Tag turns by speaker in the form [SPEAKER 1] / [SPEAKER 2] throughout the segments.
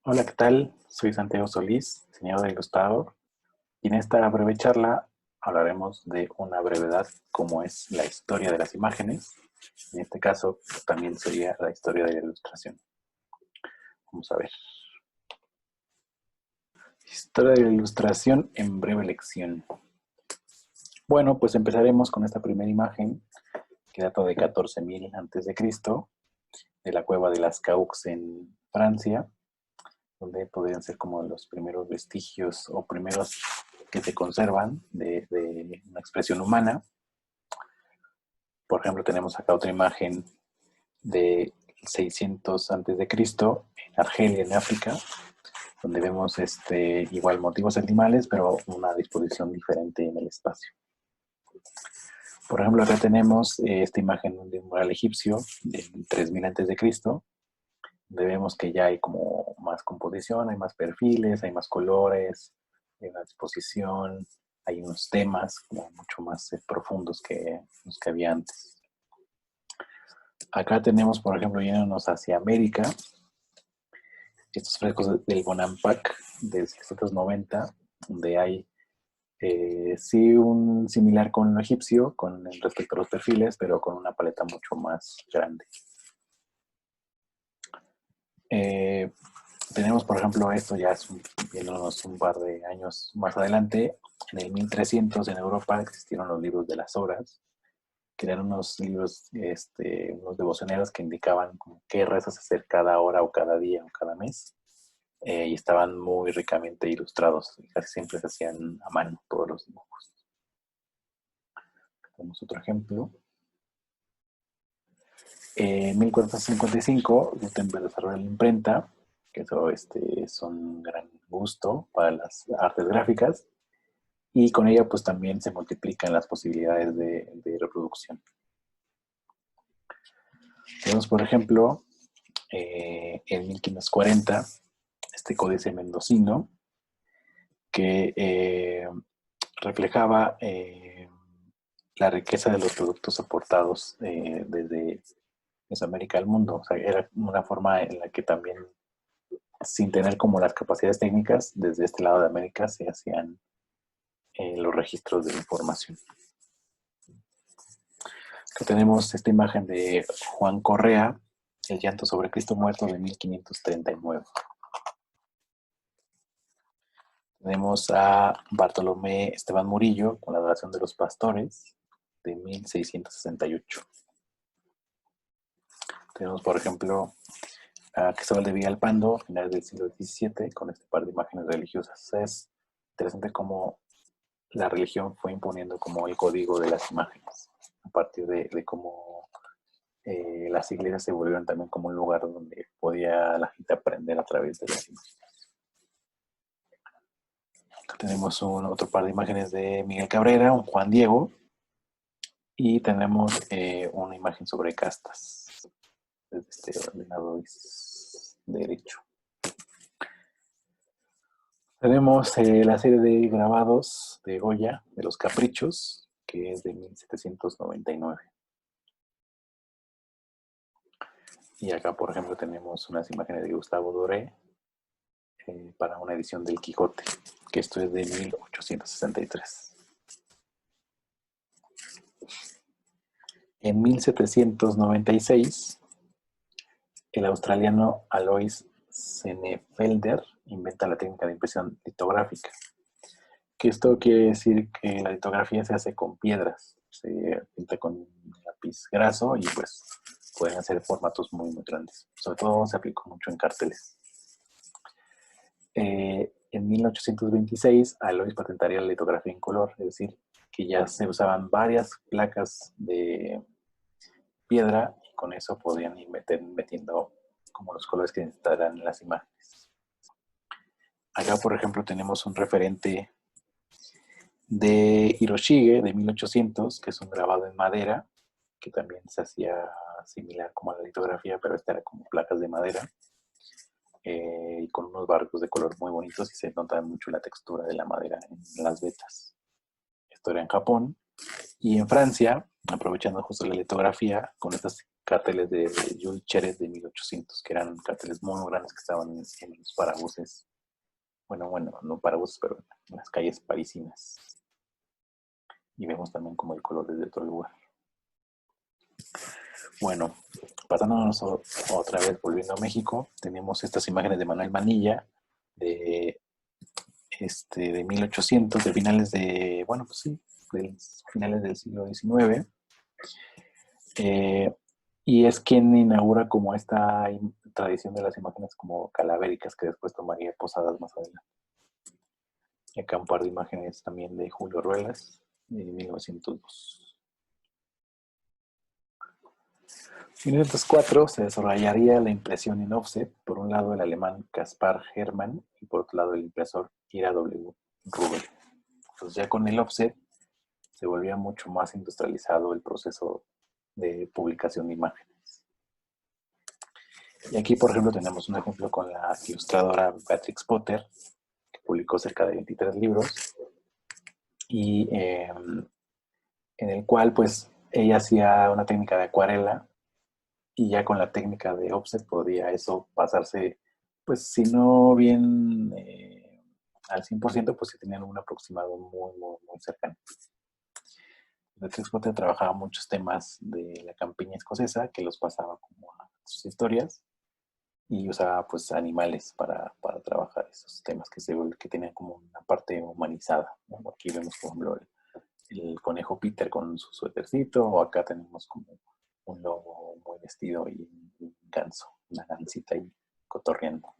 [SPEAKER 1] Hola, ¿qué tal? Soy Santiago Solís, diseñador e ilustrador, y en esta breve charla hablaremos de una brevedad como es la historia de las imágenes. En este caso, también sería la historia de la ilustración. Vamos a ver. Historia de la ilustración en breve lección. Bueno, pues empezaremos con esta primera imagen que data de 14.000 a.C., de la cueva de las Caux en Francia, donde podrían ser como los primeros vestigios o primeros que se conservan de una expresión humana. Por ejemplo, tenemos acá otra imagen de 600 a.C. en Argelia, en África, donde vemos igual motivos animales, pero una disposición diferente en el espacio. Por ejemplo, acá tenemos esta imagen de un mural egipcio del 3000 a.C., donde vemos que ya hay como más composición, hay más perfiles, hay más colores, hay una disposición, hay unos temas como mucho más profundos que los que había antes. Acá tenemos, por ejemplo, yéndonos hacia América, estos frescos del Bonampak de 690, donde hay sí un similar con lo egipcio con respecto a los perfiles, pero con una paleta mucho más grande. Tenemos, por ejemplo, esto ya es viéndonos un par de años más adelante. En el 1300 en Europa existieron los libros de las horas, que eran unos libros, unos devocioneros que indicaban como qué rezas hacer cada hora o cada día o cada mes. Y estaban muy ricamente ilustrados. Casi siempre se hacían a mano todos los dibujos. Tenemos otro ejemplo. En 1455, Gutenberg desarrolló la imprenta, que eso es un gran gusto para las artes gráficas, y con ella pues también se multiplican las posibilidades de reproducción. Tenemos, por ejemplo, en 1540, este códice mendocino, que reflejaba la riqueza de los productos aportados desde Mesoamérica al mundo. O sea, era una forma en la que también, sin tener como las capacidades técnicas, desde este lado de América se hacían los registros de información. Acá tenemos esta imagen de Juan Correa, El llanto sobre Cristo muerto, de 1539. Tenemos a Bartolomé Esteban Murillo con la adoración de los pastores, de 1668. Tenemos, por ejemplo, a Cristóbal de Villalpando, finales del siglo XVII, con este par de imágenes religiosas. Es interesante cómo la religión fue imponiendo como el código de las imágenes, a partir de cómo las iglesias se volvieron también como un lugar donde podía la gente aprender a través de las imágenes. Acá tenemos otro par de imágenes de Miguel Cabrera, un Juan Diego, y tenemos una imagen sobre castas, desde este ordenador derecho. Tenemos la serie de grabados de Goya, de los Caprichos, que es de 1799. Y acá, por ejemplo, tenemos unas imágenes de Gustavo Doré para una edición del Quijote, que esto es de 1863. En 1796, el australiano Alois Senefelder inventa la técnica de impresión litográfica, que esto quiere decir que la litografía se hace con piedras, se pinta con lápiz graso y pues pueden hacer formatos muy, muy grandes. Sobre todo se aplicó mucho en carteles. En 1826, Alois patentaría la litografía en color, es decir, que ya se usaban varias placas de piedra y con eso podían ir metiendo como los colores que estarán en las imágenes. Acá, por ejemplo, tenemos un referente de Hiroshige de 1800, que es un grabado en madera, que también se hacía similar como a la litografía, pero esta era como placas de madera, y con unos barcos de color muy bonitos y se nota mucho la textura de la madera en las vetas. Esto era en Japón. Y en Francia, aprovechando justo la litografía, con estos carteles de Jules Chéret de 1800, que eran carteles muy grandes que estaban en los parabuses. Bueno, no parabuses, pero en las calles parisinas. Y vemos también como el color desde otro lugar. Bueno, pasándonos otra vez, volviendo a México, tenemos estas imágenes de Manuel Manilla, de 1800, de finales de, bueno, pues sí, de finales del siglo XIX. Y es quien inaugura como esta tradición de las imágenes como calavéricas que después tomaría Posadas más adelante. Y acá un par de imágenes también de Julio Ruelas, de 1902. En 1904 se desarrollaría la impresión en offset, por un lado el alemán Caspar Hermann y por otro lado el impresor Ira W. Rubel. Pues ya con el offset se volvía mucho más industrializado el proceso de publicación de imágenes. Y aquí, por ejemplo, tenemos un ejemplo con la ilustradora Beatrix Potter, que publicó cerca de 23 libros, y en el cual, pues, ella hacía una técnica de acuarela, y ya con la técnica de offset podía eso pasarse, pues, si no bien al 100%, pues sí tenían un aproximado muy cercano. Beatrix Potter trabajaba muchos temas de la campiña escocesa, que los pasaba como a sus historias, y usaba pues animales para trabajar esos temas que tenían como una parte humanizada, ¿no? Aquí vemos, por ejemplo, el conejo Peter con su suétercito, o acá tenemos como un lobo muy vestido y un ganso, una gansita ahí cotorreando.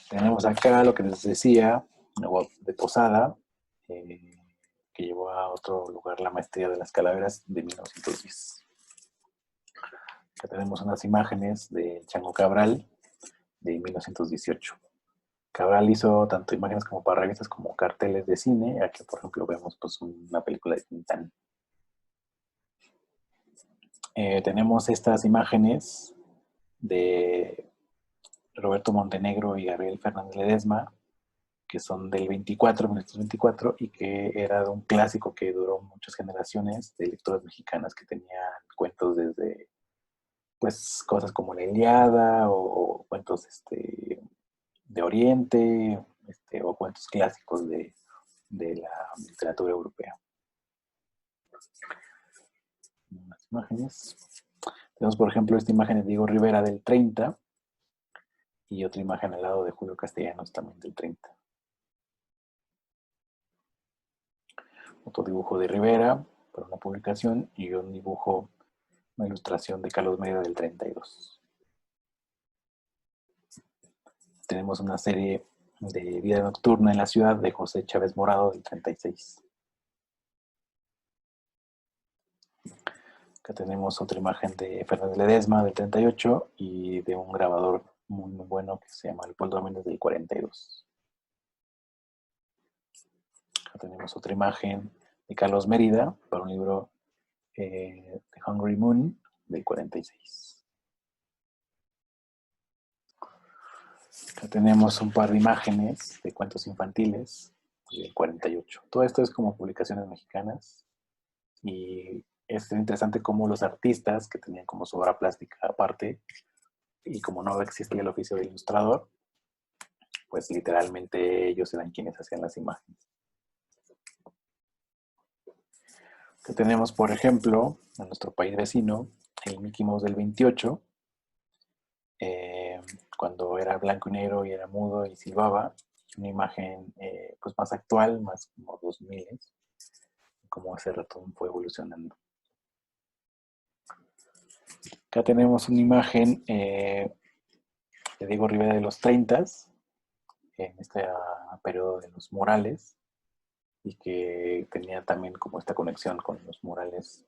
[SPEAKER 1] Tenemos acá lo que les decía, de Posada, que llevó a otro lugar la maestría de las calaveras de 1910. Acá tenemos unas imágenes de Chango Cabral de 1918. Cabral hizo tanto imágenes como para revistas como carteles de cine. Aquí, por ejemplo, vemos pues, una película de Tintán. Tenemos estas imágenes de Roberto Montenegro y Gabriel Fernández Ledesma, que son del 1924, y que era un clásico que duró muchas generaciones de lectoras mexicanas que tenían cuentos desde pues cosas como la Ilíada o cuentos de Oriente, o cuentos clásicos de la literatura europea. Unas imágenes. Tenemos, por ejemplo, esta imagen de Diego Rivera del 30 y otra imagen al lado de Julio Castellanos también del 30. Otro dibujo de Rivera para una publicación y un dibujo, una ilustración de Carlos Mérida del 32. Tenemos una serie de Vida Nocturna en la Ciudad de José Chávez Morado del 36. Acá tenemos otra imagen de Fernández Ledesma del 38 y de un grabador muy bueno que se llama Leopoldo Méndez del 42. Acá tenemos otra imagen de Carlos Mérida para un libro The Hungry Moon del 46. Acá tenemos un par de imágenes de cuentos infantiles del 48. Todo esto es como publicaciones mexicanas y es interesante cómo los artistas que tenían como su obra plástica aparte y como no existía el oficio de ilustrador, pues literalmente ellos eran quienes hacían las imágenes. Que tenemos, por ejemplo, en nuestro país vecino, el Mickey Mouse del 28, cuando era blanco y negro y era mudo y silbaba, una imagen pues más actual, más como 2000, como ese ratón fue evolucionando. Acá tenemos una imagen de Diego Rivera de los 30, en este periodo de los murales, y que tenía también como esta conexión con los murales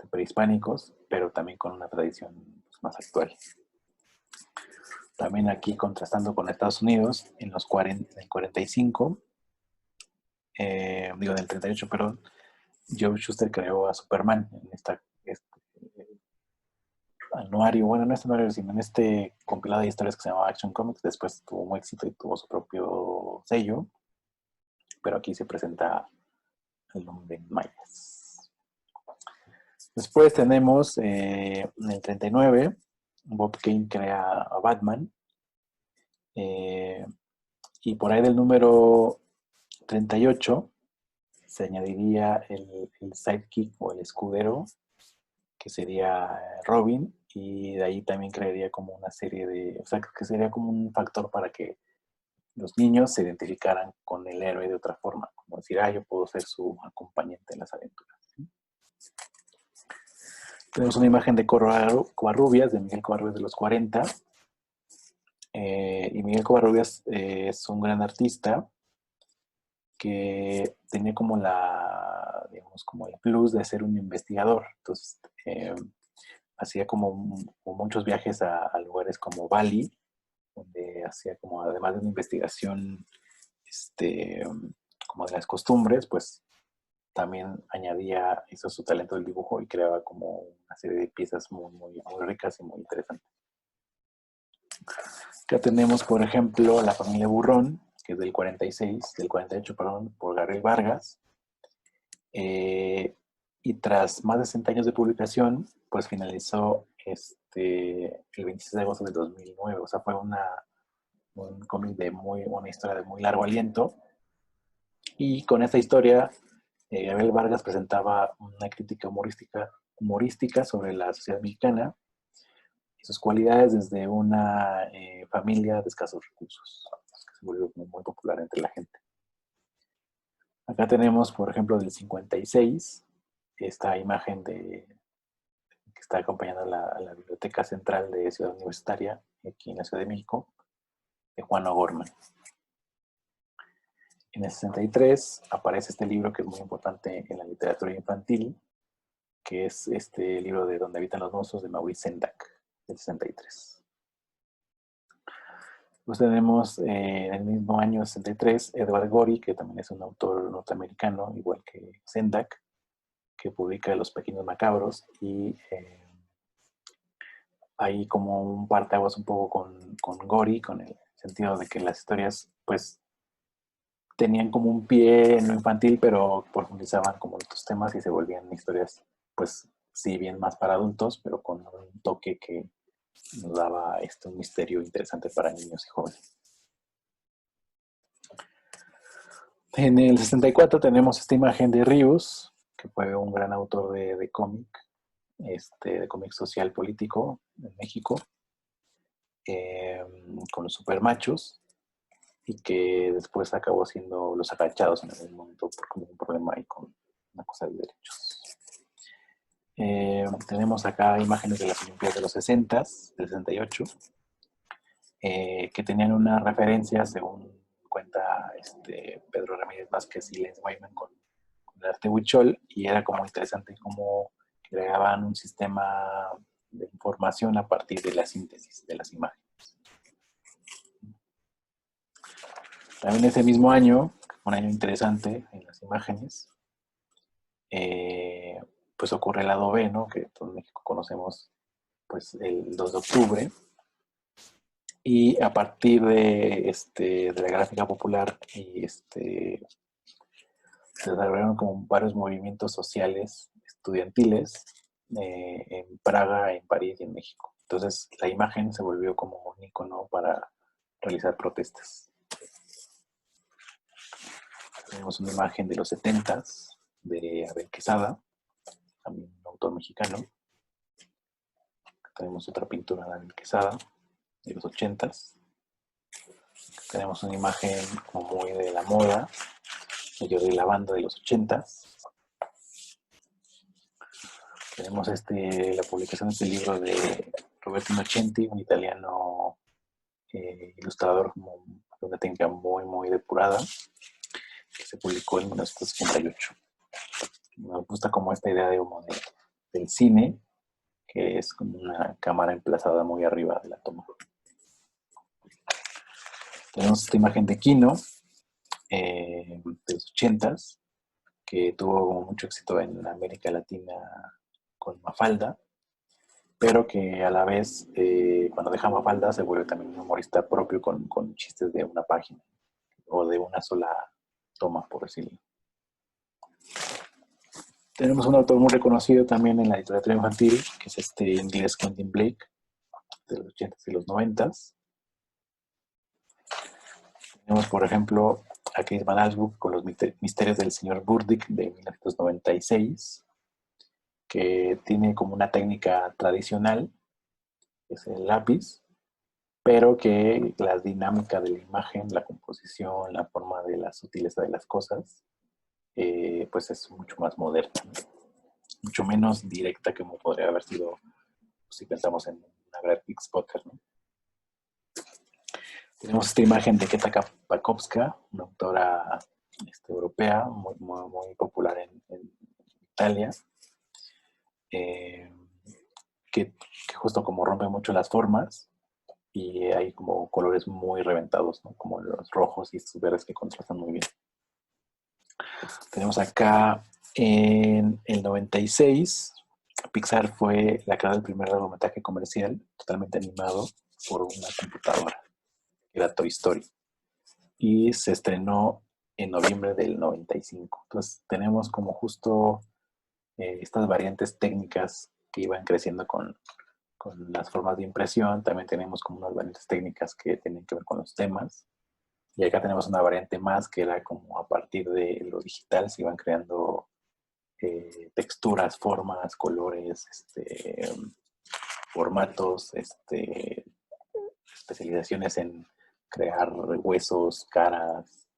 [SPEAKER 1] prehispánicos, pero también con una tradición más actual. También aquí contrastando con Estados Unidos, en el 45, en el 38, perdón, Joe Shuster creó a Superman en anuario, bueno, no este anuario, sino en este compilado de historias que se llamaba Action Comics. Después tuvo un éxito y tuvo su propio sello, pero aquí se presenta el hombre en mayas. Después tenemos en el 39, Bob Kane crea a Batman, y por ahí del número 38 se añadiría el sidekick o el escudero, que sería Robin, y de ahí también crearía como una serie de, o sea, que sería como un factor para que los niños se identificaran con el héroe de otra forma, como decir, yo puedo ser su acompañante en las aventuras. Tenemos una imagen de Covarrubias, de Miguel Covarrubias de los 40, y Miguel Covarrubias es un gran artista que tenía como digamos, como el plus de ser un investigador. Entonces, hacía como muchos viajes a lugares como Bali, donde hacía como, además de una investigación como de las costumbres, pues también añadía eso su talento del dibujo y creaba como una serie de piezas muy, muy, muy ricas y muy interesantes. Acá tenemos, por ejemplo, La familia Burrón, que es del 48, perdón, por Gabriel Vargas. Y tras más de 60 años de publicación, pues finalizó el 26 de agosto de 2009. O sea, fue un cómic una historia de muy largo aliento. Y con esta historia, Gabriel Vargas presentaba una crítica humorística sobre la sociedad mexicana y sus cualidades desde una familia de escasos recursos, que se volvió muy popular entre la gente. Acá tenemos, por ejemplo, del 56, esta imagen que está acompañando a la Biblioteca Central de Ciudad Universitaria, aquí en la Ciudad de México, de Juan O'Gorman. En el 63 aparece este libro que es muy importante en la literatura infantil, que es este libro de Donde habitan los monstruos, de Maurice Sendak, del 63. Pues tenemos en el mismo año 63 Edward Gorey, que también es un autor norteamericano, igual que Sendak, que publica Los Pequeños Macabros, y hay como un parteaguas un poco con Gorey, con el sentido de que las historias pues tenían como un pie en lo infantil, pero profundizaban como en otros temas y se volvían historias, pues, sí bien más para adultos, pero con un toque que nos daba un misterio interesante para niños y jóvenes. En el 64 tenemos esta imagen de Ríos, que fue un gran autor de cómic, de cómic social político en México, con los supermachos, y que después acabó siendo los agachados en algún momento por como un problema ahí con una cosa de derechos. Tenemos acá imágenes de las Olimpiadas de los 60, del 68, que tenían una referencia, según cuenta Pedro Ramírez Vázquez y Les Wyman, con el arte huichol, y era como interesante cómo creaban un sistema de información a partir de la síntesis de las imágenes. También ese mismo año, un año interesante en las imágenes, pues ocurre el lado B, ¿no? Que todos en México conocemos, pues, el 2 de octubre. Y a partir de la gráfica popular y se desarrollaron como varios movimientos sociales estudiantiles en Praga, en París y en México. Entonces la imagen se volvió como un icono para realizar protestas. Tenemos una imagen de los 70s de Abel Quesada, también un autor mexicano. Tenemos otra pintura de Abel Quesada de los 80s. Tenemos una imagen como muy de la moda, de la banda de los 80s. Tenemos la publicación de este libro de Roberto Innocenti, un italiano ilustrador de una técnica muy, muy depurada, que se publicó en 1958. Me gusta como esta idea del cine que es como una cámara emplazada muy arriba de la toma. Tenemos esta imagen de Kino, de los 80s, que tuvo mucho éxito en América Latina con Mafalda, pero que a la vez, cuando deja Mafalda, se vuelve también un humorista propio con chistes de una página o de una sola toma, por decirlo. Tenemos un autor muy reconocido también en la literatura infantil, que es este inglés Quentin Blake, de los 80s y los 90s. Tenemos, por ejemplo, a Chris Van Allsburg con los misterios del señor Burdick de 1996, que tiene como una técnica tradicional, que es el lápiz, pero que la dinámica de la imagen, la composición, la forma de la sutileza de las cosas, pues es mucho más moderna, ¿no? Mucho menos directa que como podría haber sido, pues, si pensamos en una Graphic Spotter, ¿no? Tenemos esta imagen de Keta Pakowska, una autora europea muy popular en Italia, eh, que justo como rompe mucho las formas y hay como colores muy reventados, ¿no? Como los rojos y estos verdes que contrastan muy bien. Tenemos acá en el 96, Pixar fue la creadora del primer largometraje comercial totalmente animado por una computadora, que era Toy Story, y se estrenó en noviembre del 95. Entonces tenemos como justo estas variantes técnicas que iban creciendo con las formas de impresión. También tenemos como unas variantes técnicas que tienen que ver con los temas. Y acá tenemos una variante más que era como a partir de lo digital se iban creando texturas, formas, colores, formatos, especializaciones en crear huesos, caras.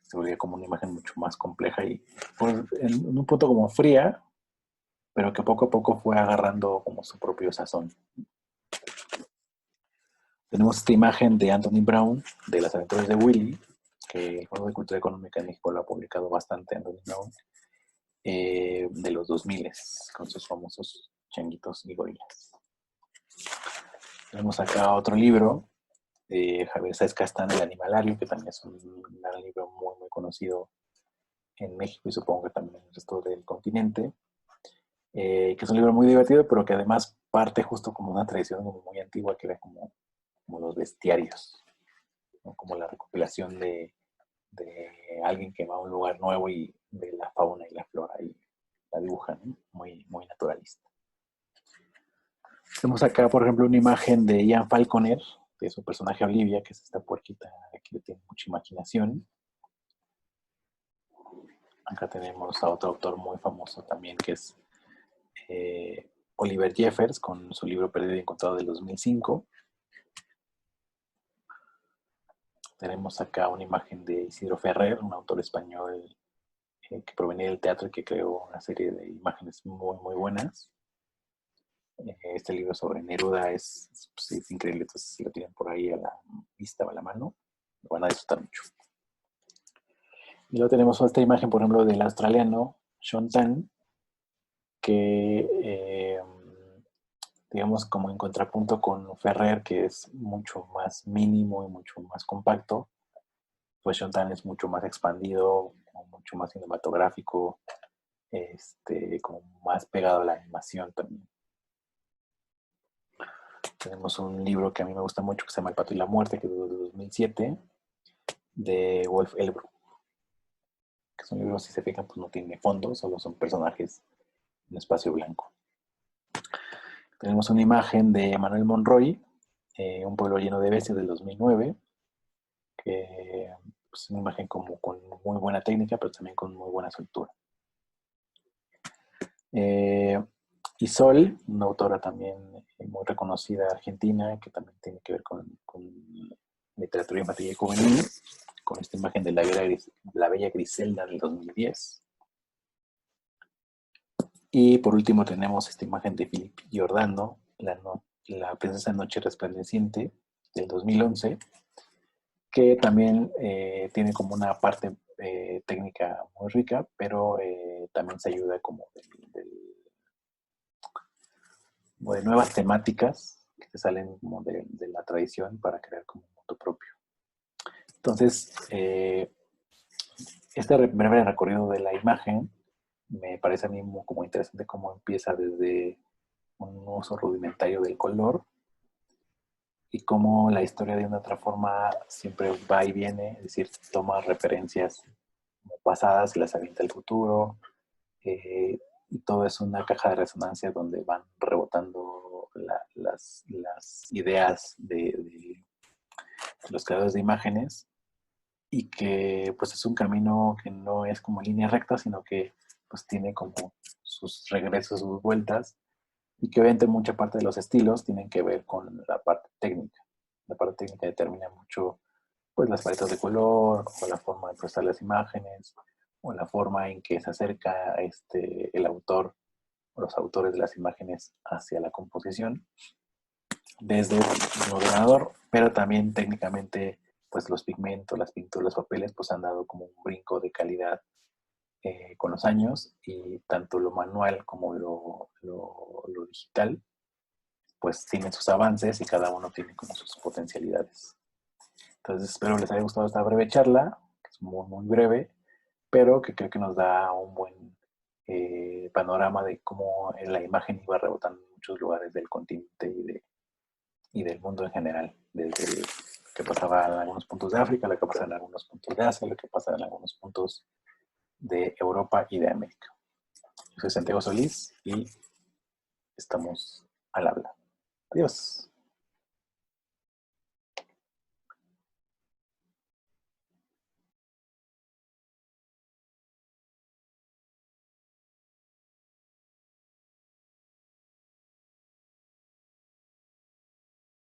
[SPEAKER 1] Se volvía como una imagen mucho más compleja y pues, en un punto como fría, pero que poco a poco fue agarrando como su propio sazón. Tenemos esta imagen de Anthony Brown, de las aventuras de Willy, que el Fondo de Cultura Económica en México lo ha publicado bastante, Anthony Brown, de los 2000 con sus famosos changuitos y gorilas. Tenemos acá otro libro de Javier Sáez Castán, El Animalario, que también es un libro muy conocido en México y supongo que también en el resto del continente, que es un libro muy divertido, pero que además parte justo como una tradición como muy antigua, que era como los bestiarios, ¿no? Como la recopilación de alguien que va a un lugar nuevo y de la fauna y la flora y la dibuja, ¿no? Muy naturalista. Tenemos acá, por ejemplo, una imagen de Ian Falconer, de su personaje Olivia, que es esta puerquita que tiene mucha imaginación. Acá tenemos a otro autor muy famoso también, que es Oliver Jeffers, con su libro Perdido y Encontrado del 2005. Tenemos acá una imagen de Isidro Ferrer, un autor español que provenía del teatro y que creó una serie de imágenes muy buenas. Este libro sobre Neruda es increíble, entonces si lo tienen por ahí a la vista o a la mano, lo van a disfrutar mucho. Y luego tenemos esta imagen, por ejemplo, del australiano Sean Tan, que digamos como en contrapunto con Ferrer, que es mucho más mínimo y mucho más compacto, pues Sean Tan es mucho más expandido, mucho más cinematográfico, como más pegado a la animación también. Tenemos un libro que a mí me gusta mucho que se llama El Pato y la Muerte, que es de 2007, de Wolf Elbrook. Que es un libro, si se fijan, pues no tiene fondo, solo son personajes en espacio blanco. Tenemos una imagen de Manuel Monroy, Un pueblo lleno de bestias del 2009, que es una imagen como con muy buena técnica, pero también con muy buena soltura. Y Sol, una autora también muy reconocida argentina, que también tiene que ver con literatura infantil y juvenil, con esta imagen de la Bella Griselda del 2010. Y por último tenemos esta imagen de Philip Giordano, la Princesa Noche Resplandeciente del 2011, que también tiene como una parte técnica muy rica, pero también se ayuda como o de nuevas temáticas que te salen como de la tradición para crear como un mundo propio. Entonces, este breve recorrido de la imagen me parece a mí como interesante cómo empieza desde un uso rudimentario del color y cómo la historia de una otra forma siempre va y viene, es decir, toma referencias pasadas y las avienta al futuro, y todo es una caja de resonancia donde van rebotando las ideas de los creadores de imágenes y que pues es un camino que no es como línea recta, sino que pues tiene como sus regresos, sus vueltas, y que obviamente mucha parte de los estilos tienen que ver con la parte técnica. La parte técnica determina mucho pues las paletas de color, o la forma de procesar las imágenes, o la forma en que se acerca el autor o los autores de las imágenes hacia la composición desde el ordenador, pero también técnicamente pues los pigmentos, las pinturas, los papeles pues han dado como un brinco de calidad con los años, y tanto lo manual como lo digital pues tienen sus avances y cada uno tiene como sus potencialidades. Entonces espero les haya gustado esta breve charla, que es muy, muy breve, pero que creo que nos da un buen panorama de cómo la imagen iba rebotando en muchos lugares del continente y del mundo en general, desde lo que pasaba en algunos puntos de África, lo que pasaba en algunos puntos de Asia, lo que pasaba en algunos puntos de Europa y de América. Yo soy Santiago Solís y estamos al habla. Adiós.